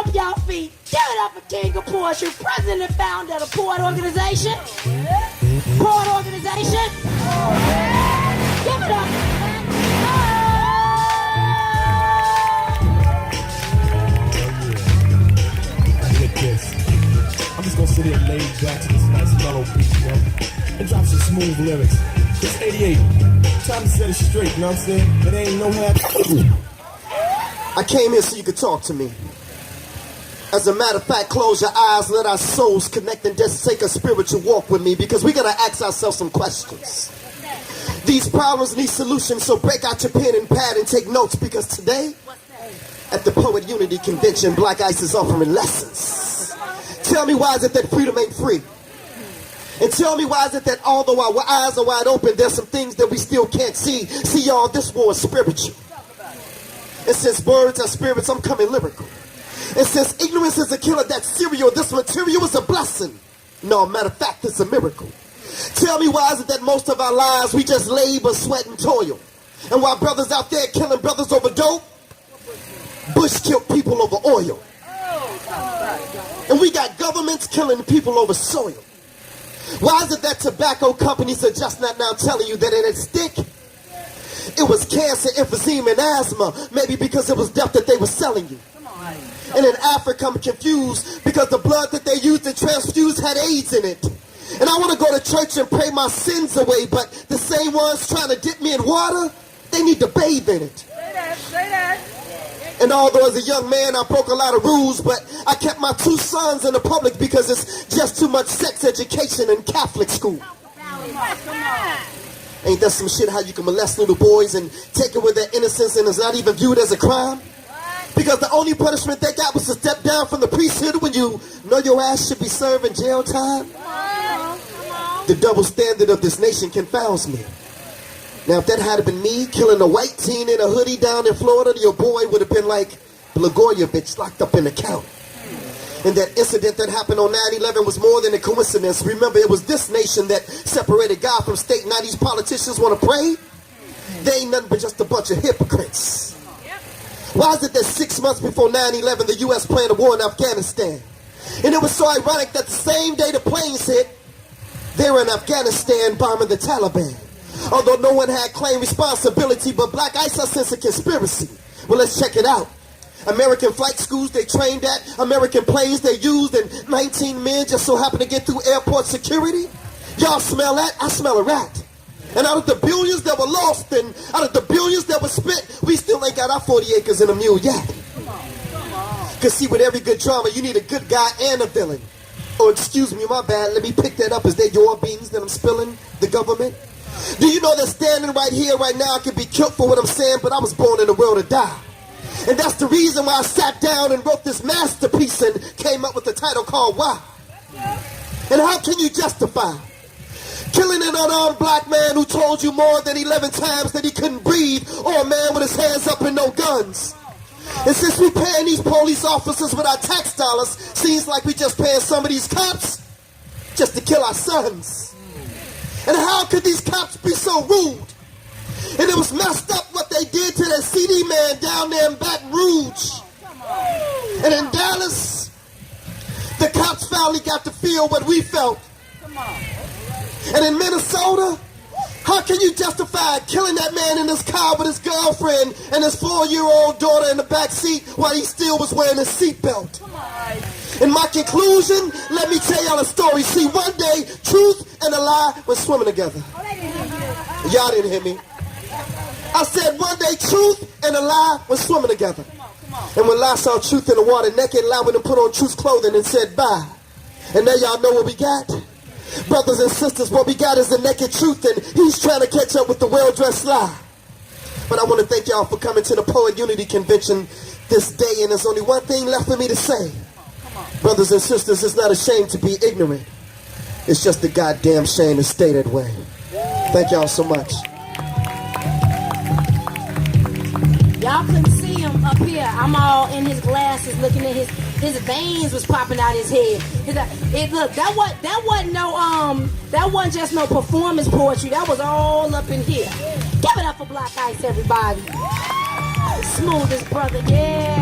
off y'all feet. Give it up for King of Poetry, president and founder of the P.O.E.T. organization. P.O.E.T. organization. Give it up. Get this. I'm just gonna sit here and lay back to this nice mellow beat, you know, and drop some smooth lyrics. It's 88. Time to set it straight, you know what I'm saying? It ain't no happy. I came here so you could talk to me. As a matter of fact, close your eyes, let our souls connect and just take a spiritual walk with me, because we gotta ask ourselves some questions. These problems need solutions, so break out your pen and pad and take notes, because today, at the P.O.E.T. Unity Convention, Black Ice is offering lessons. Tell me, why is it that freedom ain't free? And tell me, why is it that although our eyes are wide open, there's some things that we still can't see? See, y'all, this war is spiritual. And since words are spirits, I'm coming lyrical. And since ignorance is a killer, that's cereal, this material is a blessing. No, matter of fact, it's a miracle. Tell me, why is it that most of our lives we just labor, sweat, and toil? And while brothers out there killing brothers over dope, Bush killed people over oil. And we got governments killing people over soil. Why is it that tobacco companies are just not now telling you that it ain't stick? It was cancer, emphysema, and asthma. Maybe because it was death that they were selling you. And in Africa, I'm confused because the blood that they used to transfuse had AIDS in it. And I want to go to church and pray my sins away, but the same ones trying to dip me in water, they need to bathe in it. Say that. And although as a young man I broke a lot of rules, but I kept my 2 sons in the public because it's just too much sex education in Catholic school. Ain't that some shit, how you can molest little boys and take away their innocence and it's not even viewed as a crime? Because the only punishment they got was to step down from the priesthood when you know your ass should be serving jail time. The double standard of this nation confounds me. Now, if that had been me killing a white teen in a hoodie down in Florida, your boy would have been like Blagojevich, locked up in a county. And that incident that happened on 9/11 was more than a coincidence. Remember, it was this nation that separated God from state. Now these politicians want to pray? They ain't nothing but just a bunch of hypocrites. Why is it that 6 months before 9/11, the U.S. planned a war in Afghanistan? And it was so ironic that the same day the planes hit, they were in Afghanistan bombing the Taliban. Although no one had claimed responsibility, but Black Ice has sense a conspiracy. Well, let's check it out. American flight schools they trained at, American planes they used, and 19 men just so happened to get through airport security. Y'all smell that? I smell a rat. And out of the billions that were lost and out of the billions that were spent, we still ain't got our 40 acres and a mule yet. Because see, with every good drama, you need a good guy and a villain. Or excuse me, my bad, let me pick that up. Is that your beans that I'm spilling, the government? Do you know that standing right here, right now, I could be killed for what I'm saying, but I was born in the world to die. And that's the reason why I sat down and wrote this masterpiece and came up with the title called Why? And how can you justify killing an unarmed black man who told you more than 11 times that he couldn't breathe, or a man with his hands up and no guns? And since we paying these police officers with our tax dollars, seems like we just paying some of these cops just to kill our sons. And how could these cops be so rude? And it was messed up what they did to that CD man down there in Baton Rouge. And in Dallas, the cops finally got to feel what we felt. And in Minnesota, how can you justify killing that man in his car with his girlfriend and his 4-year-old daughter in the back seat while he still was wearing his seatbelt? In my conclusion, let me tell y'all a story. See, one day, truth and a lie were swimming together. Y'all didn't hear me. I said one day, truth and a lie were swimming together. And when lie saw truth in the water naked, lie went and put on truth's clothing and said bye. And now y'all know what we got? Brothers and sisters, what we got is the naked truth, and he's trying to catch up with the well-dressed lie. But I want to thank y'all for coming to the P.O.E.T. Unity Convention this day, and there's only one thing left for me to say. Brothers and sisters, it's not a shame to be ignorant. It's just a goddamn shame to stay that way. Thank y'all so much. Y'all couldn't see him up here. I'm all in his glasses looking at his veins was popping out his head. Look, that wasn't just no performance poetry. That was all up in here. Give it up for Black Ice, everybody. Smoothest brother, yeah.